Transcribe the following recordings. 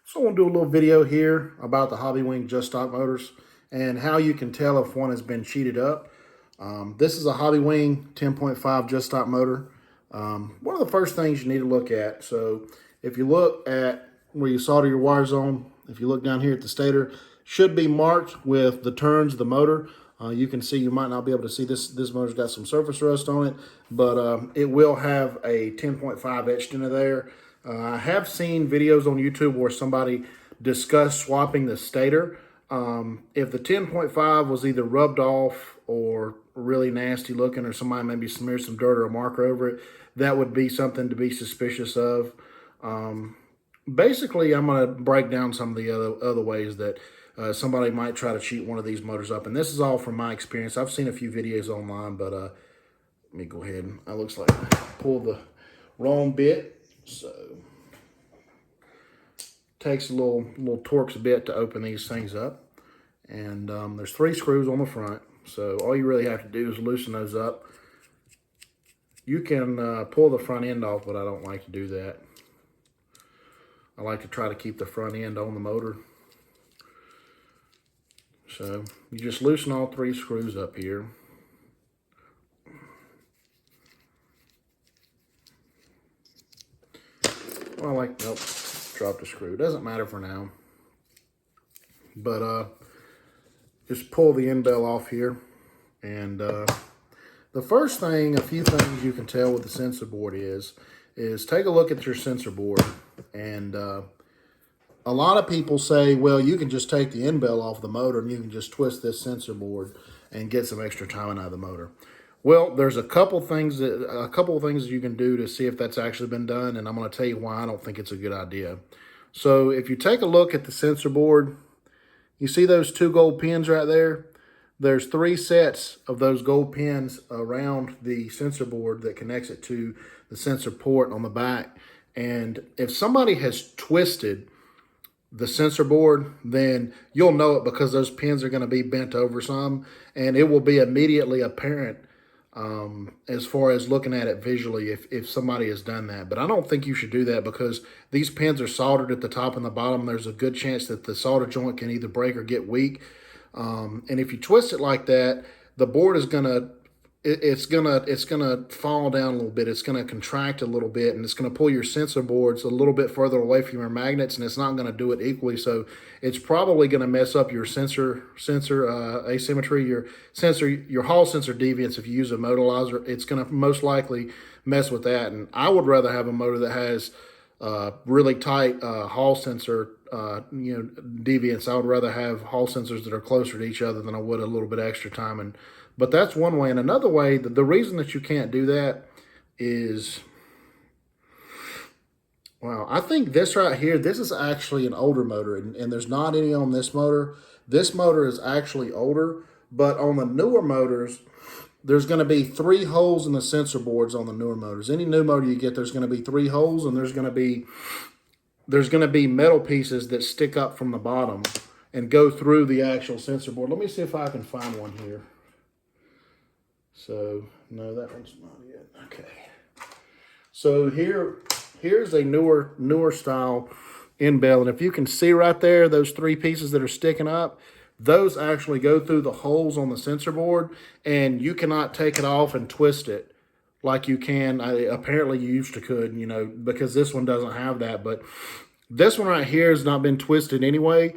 So I want to do a little video here about the Hobbywing Justock motors and how you can tell if one has been cheated up. This is a Hobbywing 10.5 Justock motor. One of the first things you need to look at. So if you look at where you solder your wires on, if you look down here at the stator, should be marked with the turns of the motor. You can see, you might not be able to see this motor's got some surface rust on it, but it will have a 10.5 etched into there. I have seen videos on YouTube where somebody discussed swapping the stator. If the 10.5 was either rubbed off or really nasty looking, or somebody maybe smeared some dirt or a marker over it, that would be something to be suspicious of. Basically, I'm going to break down some of the other ways that somebody might try to cheat one of these motors up. And this is all from my experience. I've seen a few videos online, but let me go ahead. It looks like I pulled the wrong bit. So takes a little Torx bit to open these things up. And there's 3 screws on the front. So all you really have to do is loosen those up. You can pull the front end off, but I don't like to do that. I like to try to keep the front end on the motor. So you just loosen all 3 screws up here. Well, nope, dropped a screw. Doesn't matter for now. But just pull the end bell off here. And the first thing, a few things you can tell with the sensor board is take a look at your sensor board. And a lot of people say, well, you can just take the end bell off the motor and you can just twist this sensor board and get some extra timing out of the motor. Well, there's a couple of things that you can do to see if that's actually been done, and I'm going to tell you why I don't think it's a good idea. So if you take a look at the sensor board, you see those 2 gold pins right there? There's 3 sets of those gold pins around the sensor board that connects it to the sensor port on the back. And if somebody has twisted the sensor board, then you'll know it because those pins are going to be bent over some, and it will be immediately apparent as far as looking at it visually if somebody has done that. But I don't think you should do that because these pins are soldered at the top and the bottom. There's a good chance that the solder joint can either break or get weak. And if you twist it like that, the board is gonna fall down a little bit. It's gonna contract a little bit, and it's gonna pull your sensor boards a little bit further away from your magnets, and it's not gonna do it equally. So it's probably gonna mess up your sensor asymmetry, your hall sensor deviance. If you use a modalizer, it's gonna most likely mess with that. And I would rather have a motor that has really tight hall sensor deviance. I would rather have hall sensors that are closer to each other than I would a little bit extra timing. But that's one way. And another way, the reason that you can't do that is, well, I think this right here, this is actually an older motor, and there's not any on this motor. This motor is actually older, but on the newer motors, there's going to be 3 holes in the sensor boards on the newer motors. Any new motor you get, there's going to be 3 holes, and there's going to be metal pieces that stick up from the bottom and go through the actual sensor board. Let me see if I can find one here. So, no, that one's not it. Okay. So here's a newer style end bell. And if you can see right there, those 3 pieces that are sticking up, those actually go through the holes on the sensor board, and you cannot take it off and twist it like you can. Apparently you used to could, because this one doesn't have that. But this one right here has not been twisted anyway.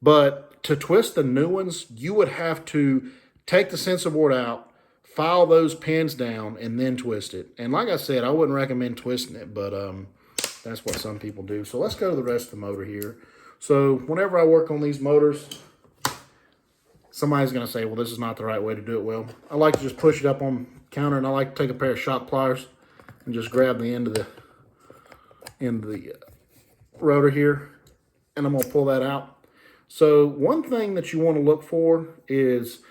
But to twist the new ones, you would have to take the sensor board out, file those pins down, and then twist it. And like I said, I wouldn't recommend twisting it, but that's what some people do. So let's go to the rest of the motor here. So whenever I work on these motors, somebody's going to say, well, this is not the right way to do it. Well, I like to just push it up on the counter, and I like to take a pair of shock pliers and just grab the end of the rotor here, and I'm going to pull that out. So one thing that you want to look for is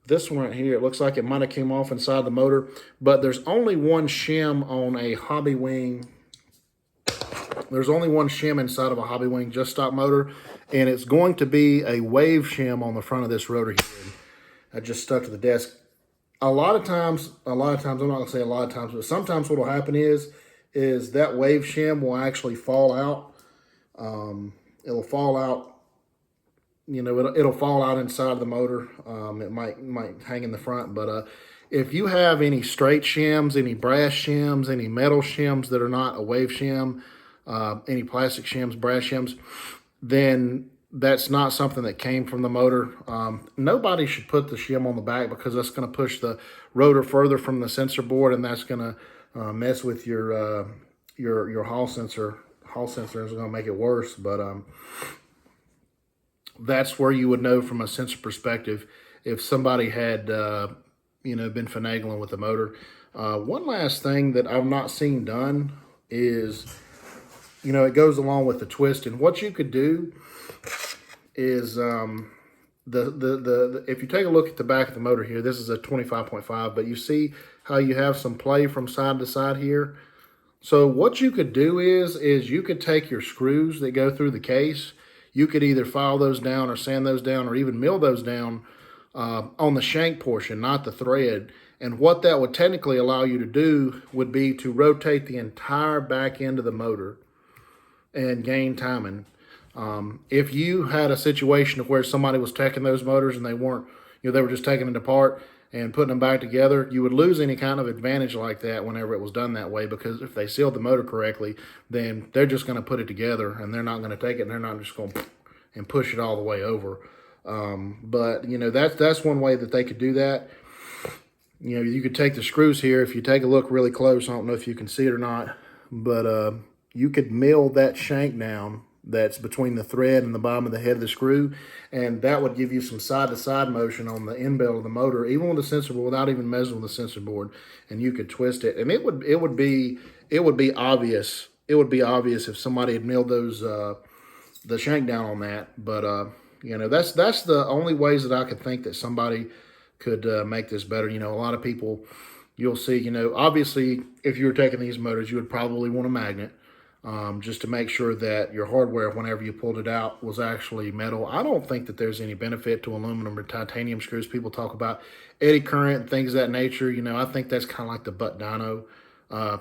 this one right here. It looks like it might have came off inside the motor, but there's only one shim on a Hobbywing. There's only one shim inside of a Hobbywing Justock motor, and it's going to be a wave shim on the front of this rotor here. I just stuck to the desk. A lot of times, I'm not going to say a lot of times, but sometimes what will happen is that wave shim will actually fall out It'll fall out. You know, it'll fall out inside the motor. It might hang in the front, but if you have any straight shims, any brass shims, any metal shims that are not a wave shim, any plastic shims, brass shims, then that's not something that came from the motor. Nobody should put the shim on the back because that's going to push the rotor further from the sensor board, and that's going to mess with your Hall sensor. Hall sensor is going to make it worse, but that's where you would know from a sensor perspective if somebody had, you know, been finagling with the motor. One last thing that I've not seen done is, you know, it goes along with the twist. And what you could do is, if you take a look at the back of the motor here, this is a 25.5, but you see how you have some play from side to side here. So what you could do is you could take your screws that go through the case. You could either file those down or sand those down or even mill those down on the shank portion, not the thread. And what that would technically allow you to do would be to rotate the entire back end of the motor and gain timing. If you had a situation of where somebody was taking those motors and they weren't, you know, they were just taking it apart and putting them back together, you would lose any kind of advantage like that whenever it was done that way, because if they sealed the motor correctly, then they're just going to put it together and they're not going to take it and they're not just going to and push it all the way over. But, you know, that's one way that they could do that. You know, you could take the screws here. If you take a look really close, I don't know if you can see it or not, but you could mill that shank down that's between the thread and the bottom of the head of the screw, and that would give you some side-to-side motion on the end belt of the motor, even with the sensor board, without even messing with the sensor board, and you could twist it, and it would be obvious. It would be obvious if somebody had milled those the shank down on that. But you know, that's the only ways that I could think that somebody could make this better. You know, a lot of people, you'll see, you know, obviously if you were taking these motors, you would probably want a magnet. Just to make sure that your hardware, whenever you pulled it out, was actually metal. I don't think that there's any benefit to aluminum or titanium screws. People talk about eddy current and things of that nature. You know, I think that's kind of like the butt dyno.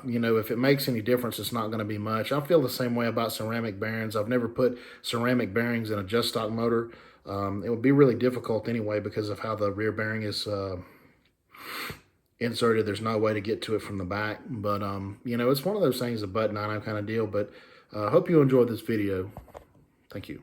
You know, if it makes any difference, it's not going to be much. I feel the same way about ceramic bearings. I've never put ceramic bearings in a Justock motor. It would be really difficult anyway because of how the rear bearing is inserted. There's no way to get to it from the back, but you know, it's one of those things, a butt dyno kind of deal. But I hope you enjoyed this video. Thank you.